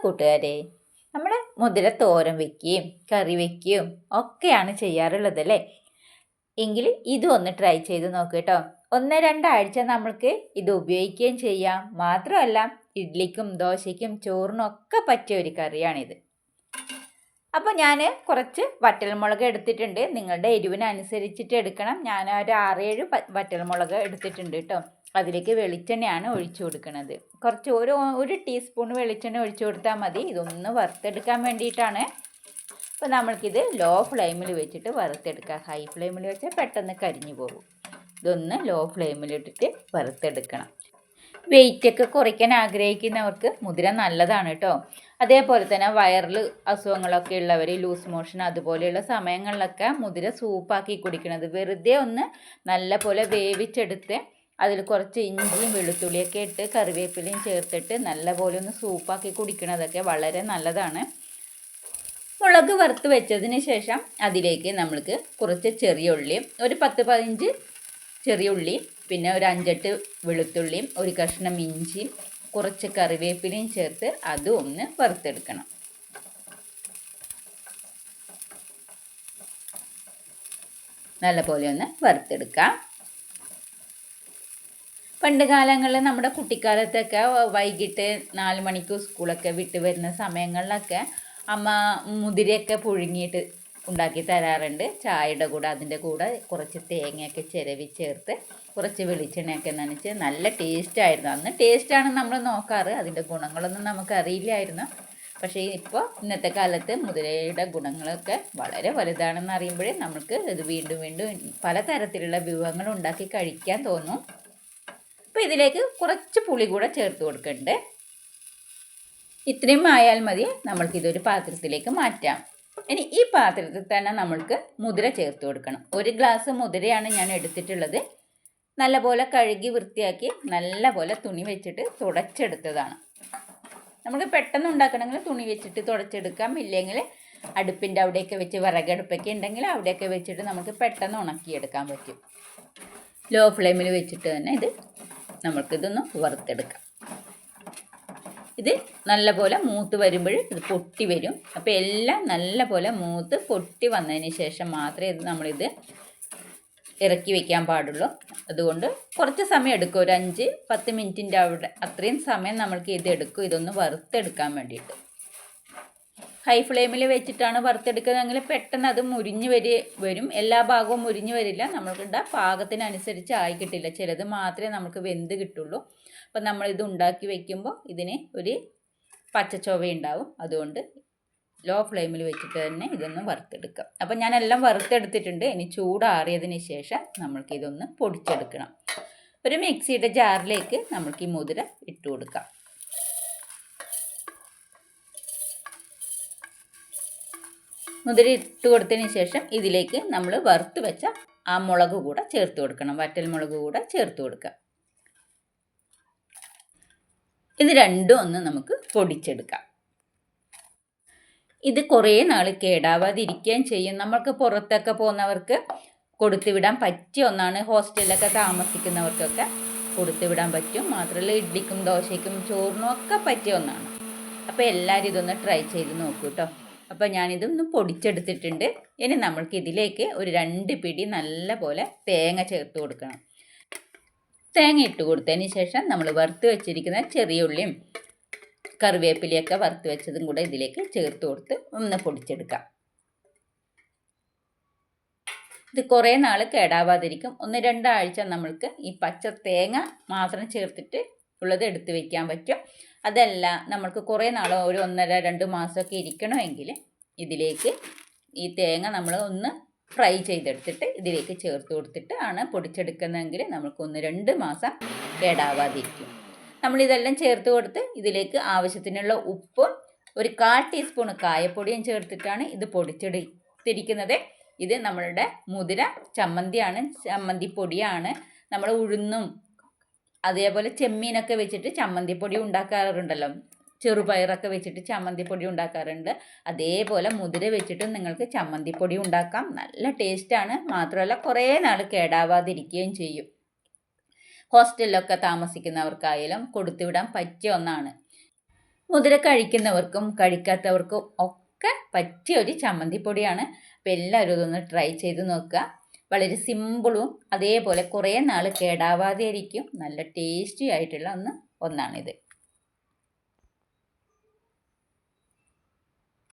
കൂട്ടുകാരെ, നമ്മൾ മുതിര തോരൻ വയ്ക്കുകയും കറി വയ്ക്കുകയും ഒക്കെയാണ് ചെയ്യാറുള്ളത് അല്ലേ. എങ്കിൽ ഇതും ഒന്ന് ട്രൈ ചെയ്ത് നോക്ക് കേട്ടോ. 1-2 ആഴ്ച നമ്മൾക്ക് ഇത് ഉപയോഗിക്കുകയും ചെയ്യാം. മാത്രമല്ല ഇഡ്ലിക്കും ദോശയ്ക്കും ചോറിനും ഒക്കെ പറ്റിയ ഒരു കറിയാണിത്. അപ്പോൾ ഞാൻ കുറച്ച് വറ്റൽമുളക് എടുത്തിട്ടുണ്ട്. നിങ്ങളുടെ എരിവിനനുസരിച്ചിട്ട് എടുക്കണം. ഞാൻ ഒരു 6-7 വറ്റൽമുളക് എടുത്തിട്ടുണ്ട് കേട്ടോ. അതിലേക്ക് വെളിച്ചെണ്ണയാണ് ഒഴിച്ചു കൊടുക്കുന്നത്. കുറച്ച് ഒരു ടീസ്പൂൺ വെളിച്ചെണ്ണ ഒഴിച്ചു കൊടുത്താൽ മതി. ഇതൊന്ന് വറുത്തെടുക്കാൻ വേണ്ടിയിട്ടാണ്. അപ്പോൾ നമ്മൾക്കിത് ലോ ഫ്ലെയിമിൽ വെച്ചിട്ട് വറുത്തെടുക്കാം. ഹൈ ഫ്ലെയിമിൽ വെച്ചാൽ പെട്ടെന്ന് കരിഞ്ഞു പോകും. ഇതൊന്ന് ലോ ഫ്ലെയിമിലിട്ടിട്ട് വറുത്തെടുക്കണം. വെയിറ്റൊക്കെ കുറയ്ക്കാൻ ആഗ്രഹിക്കുന്നവർക്ക് മുതിര നല്ലതാണ് കേട്ടോ. അതേപോലെ തന്നെ വയറിൽ അസുഖങ്ങളൊക്കെ ഉള്ളവർ, ലൂസ് മോഷൻ അതുപോലെയുള്ള സമയങ്ങളിലൊക്കെ മുതിര സൂപ്പാക്കി കുടിക്കുന്നത്, വെറുതെ ഒന്ന് നല്ല പോലെ വേവിച്ചെടുത്ത് അതിൽ കുറച്ച് ഇഞ്ചിയും വെളുത്തുള്ളിയൊക്കെ ഇട്ട് കറിവേപ്പിലയും ചേർത്തിട്ട് നല്ലപോലെ ഒന്ന് സൂപ്പാക്കി കുടിക്കുന്നതൊക്കെ വളരെ നല്ലതാണ്. മുളക് വറുത്ത് വെച്ചതിന് ശേഷം അതിലേക്ക് നമ്മൾക്ക് കുറച്ച് ചെറിയ ഉള്ളിയും ഒരു 10-15 ചെറിയ ഉള്ളിയും പിന്നെ ഒരു 5-8 വെളുത്തുള്ളിയും ഒരു കഷ്ണം ഇഞ്ചിയും കുറച്ച് കറിവേപ്പിലയും ചേർത്ത് അതും ഒന്ന് വറുത്തെടുക്കണം. നല്ലപോലെ ഒന്ന് വറുത്തെടുക്കാം. പണ്ട് കാലങ്ങളിൽ നമ്മുടെ കുട്ടിക്കാലത്തൊക്കെ വൈകിട്ട് 4 മണിക്ക് സ്കൂളൊക്കെ വിട്ട് വരുന്ന സമയങ്ങളിലൊക്കെ അമ്മ മുതിരയൊക്കെ പുഴുങ്ങിയിട്ട് ഉണ്ടാക്കി തരാറുണ്ട്. ചായയുടെ കൂടെ അതിൻ്റെ കൂടെ കുറച്ച് തേങ്ങയൊക്കെ ചിരവി ചേർത്ത് കുറച്ച് വെളിച്ചെണ്ണയൊക്കെ നനച്ച് നല്ല ടേസ്റ്റായിരുന്നു. അന്ന് ടേസ്റ്റാണ് നമ്മൾ നോക്കാറ്, അതിൻ്റെ ഗുണങ്ങളൊന്നും നമുക്കറിയില്ലായിരുന്നു. പക്ഷേ ഇപ്പോൾ ഇന്നത്തെ കാലത്ത് മുതിരയുടെ ഗുണങ്ങളൊക്കെ വളരെ വലുതാണെന്ന് അറിയുമ്പോഴേ നമുക്ക് ഇത് വീണ്ടും വീണ്ടും പലതരത്തിലുള്ള വിഭവങ്ങൾ ഉണ്ടാക്കി കഴിക്കാൻ തോന്നും. അപ്പോൾ ഇതിലേക്ക് കുറച്ച് പുളി കൂടെ ചേർത്ത് കൊടുക്കണ്ടേ. ഇത്രയും ആയാൽ മതി. നമ്മൾക്കിതൊരു പാത്രത്തിലേക്ക് മാറ്റാം. ഇനി ഈ പാത്രത്തിൽ തന്നെ നമ്മൾക്ക് മുതിര ചേർത്ത് കൊടുക്കണം. 1 ഗ്ലാസ് മുതിരയാണ് ഞാൻ എടുത്തിട്ടുള്ളത്. നല്ലപോലെ കഴുകി വൃത്തിയാക്കി നല്ലപോലെ തുണി വെച്ചിട്ട് തുടച്ചെടുത്തതാണ്. നമുക്ക് പെട്ടെന്ന് ഉണ്ടാക്കണമെങ്കിൽ തുണി വെച്ചിട്ട് തുടച്ചെടുക്കാം. ഇല്ലെങ്കിൽ അടുപ്പിൻ്റെ അവിടെയൊക്കെ വെച്ച്, വിറകടുപ്പൊക്കെ ഉണ്ടെങ്കിൽ അവിടെയൊക്കെ വെച്ചിട്ട് നമുക്ക് പെട്ടെന്ന് ഉണക്കിയെടുക്കാൻ പറ്റും. ലോ ഫ്ലെയിമിൽ വെച്ചിട്ട് തന്നെ നമുക്കിതൊന്ന് വറുത്തെടുക്കാം. ഇത് നല്ലപോലെ മൂത്ത് വരുമ്പോൾ ഇത് പൊട്ടി വരും. അപ്പോൾ എല്ലാം നല്ലപോലെ മൂത്ത് പൊട്ടി വന്നതിന് ശേഷം മാത്രമേ നമ്മളിത് ഇറക്കി വയ്ക്കാൻ പാടുള്ളൂ. അതുകൊണ്ട് കുറച്ച് സമയം എടുക്കും, ഒരു 5-10 മിനിറ്റിൻ്റെ അവിടെ അത്രയും സമയം നമ്മൾക്ക് ഇത് എടുക്കും, ഇതൊന്ന് വറുത്തെടുക്കാൻ വേണ്ടിയിട്ട്. ഹൈ ഫ്ലെയിമിൽ വെച്ചിട്ടാണ് വറുത്തെടുക്കുന്നതെങ്കിൽ പെട്ടെന്ന് അത് മുരിഞ്ഞ് വരും. എല്ലാ ഭാഗവും മുരിഞ്ഞ് വരില്ല. നമ്മൾക്കിവിടെ പാകത്തിനനുസരിച്ച് ആയി കിട്ടില്ല. ചിലത് മാത്രമേ നമുക്ക് വെന്ത് കിട്ടുള്ളൂ. അപ്പം നമ്മളിത് ഉണ്ടാക്കി വയ്ക്കുമ്പോൾ ഇതിന് ഒരു പച്ചച്ചൊവ ഉണ്ടാവും. അതുകൊണ്ട് ലോ ഫ്ലെയിമിൽ വെച്ചിട്ട് തന്നെ ഇതൊന്ന് വറുത്തെടുക്കാം. അപ്പം ഞാനെല്ലാം വറുത്തെടുത്തിട്ടുണ്ട്. ഇനി ചൂടാറിയതിന് ശേഷം നമ്മൾക്കിതൊന്ന് പൊടിച്ചെടുക്കണം. ഒരു മിക്സിയുടെ ജാറിലേക്ക് നമ്മൾക്ക് ഈ മുതിര ഇട്ട് കൊടുക്കാം. മുതിര ഇട്ട് കൊടുത്തതിന് ശേഷം ഇതിലേക്ക് നമ്മൾ വറുത്ത് വെച്ച ആ മുളക് കൂടെ ചേർത്ത് കൊടുക്കണം. വറ്റൽ മുളക് കൂടെ ചേർത്ത് കൊടുക്കുക. ഇത് രണ്ടും ഒന്ന് നമുക്ക് പൊടിച്ചെടുക്കാം. ഇത് കുറേ നാൾ കേടാവാതിരിക്കുകയും ചെയ്യും. നമ്മൾക്ക് പുറത്തൊക്കെ പോകുന്നവർക്ക് കൊടുത്തുവിടാൻ പറ്റിയ ഒന്നാണ്. ഹോസ്റ്റലിലൊക്കെ താമസിക്കുന്നവർക്കൊക്കെ കൊടുത്തുവിടാൻ പറ്റും. മാത്രമല്ല ഇഡ്ലിക്കും ദോശയ്ക്കും ചോറിനും ഒക്കെ പറ്റിയ ഒന്നാണ്. അപ്പോൾ എല്ലാവരും ഇതൊന്ന് ട്രൈ ചെയ്ത് നോക്കൂ കേട്ടോ. അപ്പോൾ ഞാനിതൊന്ന് പൊടിച്ചെടുത്തിട്ടുണ്ട്. ഇനി നമ്മൾക്ക് ഇതിലേക്ക് ഒരു 2 പിടി നല്ല പോലെ തേങ്ങ ചേർത്ത് കൊടുക്കണം. തേങ്ങ ഇട്ട് കൊടുത്തതിന് ശേഷം നമ്മൾ വറുത്ത് വെച്ചിരിക്കുന്ന ചെറിയ ഉള്ളിയും കറിവേപ്പിലയൊക്കെ വറുത്ത് വെച്ചതും കൂടെ ഇതിലേക്ക് ചേർത്ത് കൊടുത്ത് ഒന്ന് പൊടിച്ചെടുക്കാം. ഇത് കുറേ നാൾ കേടാവാതിരിക്കും. 1-2 ആഴ്ച നമ്മൾക്ക് ഈ പച്ച തേങ്ങ മാത്രം ചേർത്തിട്ട് ഉള്ളത് എടുത്ത് വയ്ക്കാൻ പറ്റും. അതല്ല നമ്മൾക്ക് കുറേ നാൾ ഒരു 1.5-2 മാസമൊക്കെ ഇരിക്കണമെങ്കിൽ ഇതിലേക്ക് ഈ തേങ്ങ നമ്മൾ ഒന്ന് ഫ്രൈ ചെയ്തെടുത്തിട്ട് ഇതിലേക്ക് ചേർത്ത് കൊടുത്തിട്ട് ആണ് പൊടിച്ചെടുക്കുന്നതെങ്കിൽ നമുക്ക് 1-2 മാസം കേടാവാതിരിക്കും. നമ്മളിതെല്ലാം ചേർത്ത് കൊടുത്ത് ഇതിലേക്ക് ആവശ്യത്തിനുള്ള ഉപ്പും ഒരു 1/4 ടീസ്പൂൺ കായപ്പൊടിയും ചേർത്തിട്ടാണ് ഇത് പൊടിച്ചെടുത്തിരിക്കുന്നത്. ഇത് നമ്മളുടെ മുതിര ചമ്മന്തിയാണ്, ചമ്മന്തിപ്പൊടിയാണ്. നമ്മൾ ഉഴുന്നും അതേപോലെ ചെമ്മീനൊക്കെ വെച്ചിട്ട് ചമ്മന്തിപ്പൊടി ഉണ്ടാക്കാറുണ്ടല്ലോ, ചെറുപയറൊക്കെ വെച്ചിട്ട് ചമ്മന്തിപ്പൊടി ഉണ്ടാക്കാറുണ്ട്. അതേപോലെ മുതിര വെച്ചിട്ടും നിങ്ങൾക്ക് ചമ്മന്തിപ്പൊടി ഉണ്ടാക്കാം. നല്ല ടേസ്റ്റാണ്. മാത്രമല്ല കുറേ നാൾ കേടാവാതിരിക്കുകയും ചെയ്യും. ഹോസ്റ്റലിലൊക്കെ താമസിക്കുന്നവർക്കായാലും കൊടുത്തുവിടാൻ പറ്റിയ ഒന്നാണ്. മുതിര കഴിക്കുന്നവർക്കും കഴിക്കാത്തവർക്കും ഒക്കെ പറ്റിയ ഒരു ചമ്മന്തിപ്പൊടിയാണ്. അപ്പോൾ എല്ലാവരും ഇതൊന്ന് ട്രൈ ചെയ്ത് നോക്കുക. വളരെ സിമ്പിളും അതേപോലെ കുറേ നാൾ കേടാവാതെ ഇരിക്കും നല്ല ടേസ്റ്റി ആയിട്ടുള്ള ഒന്നാണിത്.